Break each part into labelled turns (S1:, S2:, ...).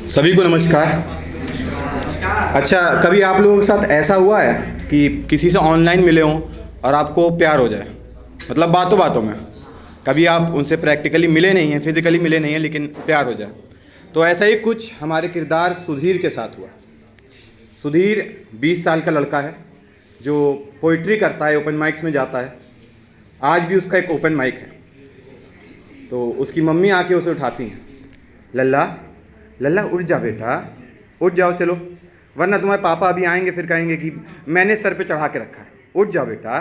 S1: सभी को नमस्कार। अच्छा, कभी आप लोगों के साथ ऐसा हुआ है कि किसी से ऑनलाइन मिले हों और आपको प्यार हो जाए? मतलब बातों बातों में, कभी आप उनसे प्रैक्टिकली मिले नहीं हैं, फिजिकली मिले नहीं हैं, लेकिन प्यार हो जाए। तो ऐसा ही कुछ हमारे किरदार सुधीर के साथ हुआ। सुधीर 20 साल का लड़का है जो पोइट्री करता है, ओपन माइक्स में जाता है। आज भी उसका एक ओपन माइक है। तो उसकी मम्मी आके उसे उठाती हैं, लल्ला लल्ला उठ जा बेटा, उठ जाओ चलो, वरना तुम्हारे पापा अभी आएंगे फिर कहेंगे कि मैंने सर पे चढ़ा के रखा है, उठ जाओ बेटा।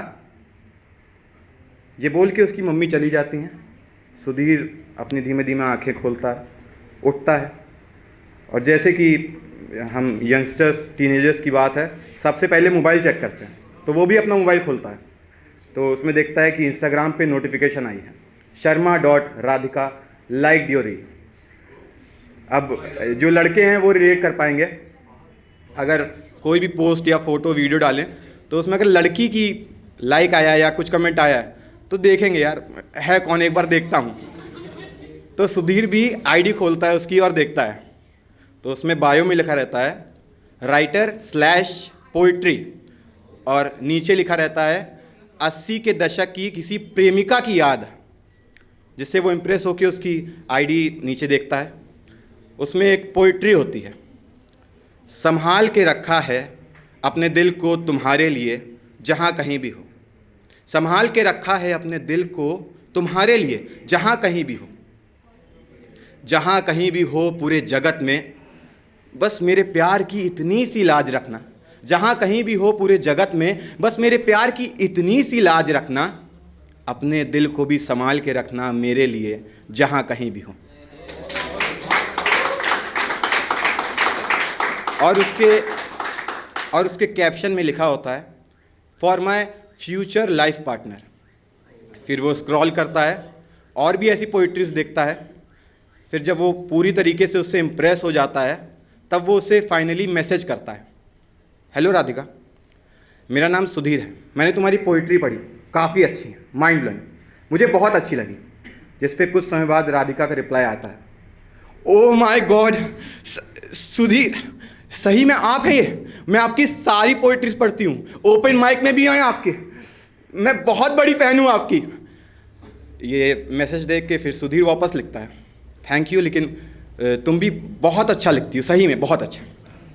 S1: ये बोल के उसकी मम्मी चली जाती हैं। सुधीर अपनी धीमे धीमे आंखें खोलता है, उठता है, और जैसे कि हम यंगस्टर्स टीनेजर्स की बात है, सबसे पहले मोबाइल चेक करते हैं। तो वो भी अपना मोबाइल खोलता है, तो उसमें देखता है कि इंस्टाग्राम पे नोटिफिकेशन आई है, शर्मा.राधिका लाइक योर रील। अब जो लड़के हैं वो रिलेट कर पाएंगे। अगर कोई भी पोस्ट या फोटो वीडियो डालें तो उसमें अगर लड़की की लाइक आया है या कुछ कमेंट आया है तो देखेंगे यार है कौन, एक बार देखता हूँ। तो सुधीर भी आईडी खोलता है उसकी और देखता है, तो उसमें बायो में लिखा रहता है राइटर/पोइट्री, और नीचे लिखा रहता है 80 के दशक की किसी प्रेमिका की याद, जिससे वो इम्प्रेस होकर उसकी आईडी नीचे देखता है। उसमें एक पोइट्री होती है, संभाल के रखा है अपने दिल को तुम्हारे लिए जहाँ कहीं भी हो। संभाल के रखा है अपने दिल को तुम्हारे लिए जहाँ कहीं भी हो। जहाँ कहीं भी हो पूरे जगत में, बस मेरे प्यार की इतनी सी लाज रखना। जहाँ कहीं भी हो पूरे जगत में, बस मेरे प्यार की इतनी सी लाज रखना। अपने दिल को भी संभाल के रखना मेरे लिए जहाँ कहीं भी हो। और उसके कैप्शन में लिखा होता है for my future life partner. फिर वो स्क्रॉल करता है और भी ऐसी पोइट्रीज देखता है। फिर जब वो पूरी तरीके से उससे इम्प्रेस हो जाता है तब वो उसे फाइनली मैसेज करता है, हेलो राधिका, मेरा नाम सुधीर है, मैंने तुम्हारी पोइट्री पढ़ी, काफ़ी अच्छी है, माइंड ब्लोइंग, मुझे बहुत अच्छी लगी। जिस पे कुछ समय बाद राधिका का रिप्लाई आता है, ओ माय गॉड सुधीर, सही में आप हैं ये? मैं आपकी सारी पोइट्रीज पढ़ती हूँ, ओपन माइक में भी हैं आपके, मैं बहुत बड़ी फ़ैन हूँ आपकी। ये मैसेज देख के फिर सुधीर वापस लिखता है, थैंक यू, लेकिन तुम भी बहुत अच्छा लिखती हो, सही में बहुत अच्छा।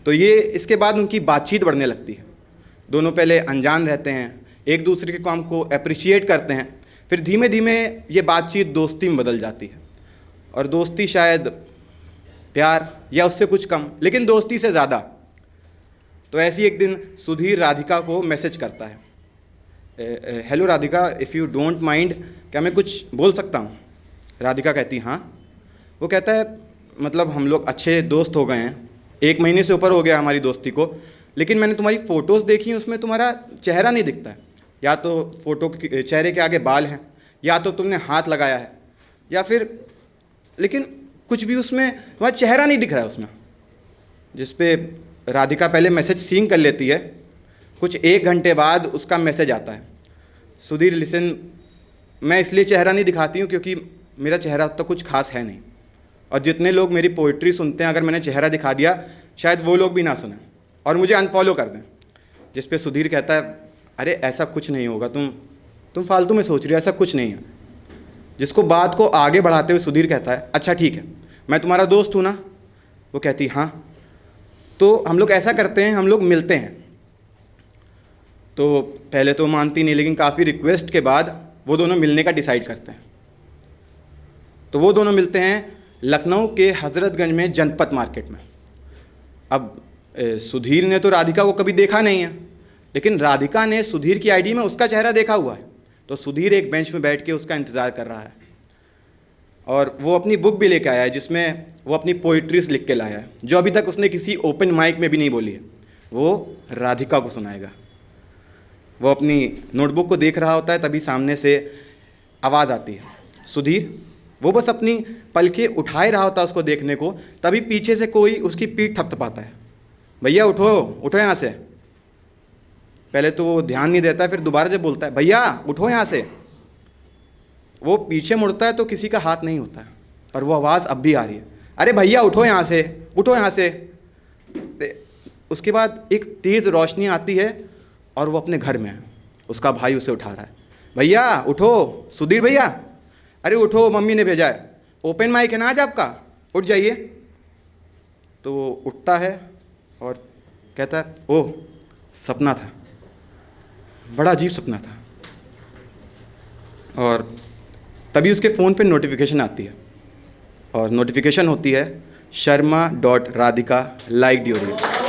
S1: तो ये इसके बाद उनकी बातचीत बढ़ने लगती है। दोनों पहले अनजान रहते हैं, एक दूसरे के काम को अप्रिशिएट करते हैं, फिर धीमे धीमे ये बातचीत दोस्ती में बदल जाती है। और दोस्ती शायद प्यार या उससे कुछ कम, लेकिन दोस्ती से ज़्यादा। तो ऐसी एक दिन सुधीर राधिका को मैसेज करता है, hello Radhika, if you don't mind, क्या मैं कुछ बोल सकता हूँ? राधिका कहती हाँ। वो कहता है मतलब हम लोग अच्छे दोस्त हो गए हैं, 1 महीने से ऊपर हो गया हमारी दोस्ती को, लेकिन मैंने तुम्हारी फ़ोटोज़ देखी हैं, उसमें तुम्हारा चेहरा नहीं दिखता है। या तो फ़ोटो के चेहरे के आगे बाल हैं, या तो तुमने हाथ लगाया है, या फिर लेकिन कुछ भी उसमें तुम्हारा चेहरा नहीं दिख रहा है उसमें। जिस पे राधिका पहले मैसेज सीन कर लेती है। कुछ 1 घंटे बाद उसका मैसेज आता है, सुधीर लिसन, मैं इसलिए चेहरा नहीं दिखाती हूँ क्योंकि मेरा चेहरा तो कुछ खास है नहीं, और जितने लोग मेरी पोइट्री सुनते हैं अगर मैंने चेहरा दिखा दिया शायद वो लोग भी ना सुने और मुझे अनफॉलो कर दें। जिस पे सुधीर कहता है, अरे ऐसा कुछ नहीं होगा, तुम फालतू में सोच रही हो, ऐसा कुछ नहीं है। जिसको बात को आगे बढ़ाते हुए सुधीर कहता है, अच्छा ठीक है, मैं तुम्हारा दोस्त हूँ ना? वो कहती हाँ। तो हम लोग ऐसा करते हैं, हम लोग मिलते हैं। तो पहले तो मानती नहीं, लेकिन काफ़ी रिक्वेस्ट के बाद वो दोनों मिलने का डिसाइड करते हैं। तो वो दोनों मिलते हैं लखनऊ के हज़रतगंज में जनपत मार्केट में। अब सुधीर ने तो राधिका को कभी देखा नहीं है, लेकिन राधिका ने सुधीर की आईडी में उसका चेहरा देखा हुआ है। तो सुधीर एक बेंच में बैठ के उसका इंतज़ार कर रहा है, और वो अपनी बुक भी लेके आया है जिसमें वो अपनी पोइट्रीज लिख के लाया है, जो अभी तक उसने किसी ओपन माइक में भी नहीं बोली है। वो राधिका को सुनाएगा। वो अपनी नोटबुक को देख रहा होता है, तभी सामने से आवाज़ आती है, सुधीर। वो बस अपनी पलकें उठाए रहा होता है उसको देखने को, तभी पीछे से कोई उसकी पीठ थपथपाता है, भैया उठो उठो यहाँ से। पहले तो वो ध्यान नहीं देता है, फिर दोबारा जब बोलता है भैया उठो यहाँ से, वो पीछे मुड़ता है तो किसी का हाथ नहीं होता है, पर वो आवाज़ अब भी आ रही है, अरे भैया उठो यहाँ से, उठो यहाँ से। उसके बाद एक तेज़ रोशनी आती है और वो अपने घर में है, उसका भाई उसे उठा रहा है, भैया उठो, सुधीर भैया, अरे उठो, मम्मी ने भेजा है, ओपन माइक है ना आज आपका, उठ जाइए। तो वो उठता है और कहता है, ओह सपना था, बड़ा अजीब सपना था। और तभी उसके फ़ोन पे नोटिफिकेशन आती है, और नोटिफिकेशन होती है, शर्मा.radhika liked your reel।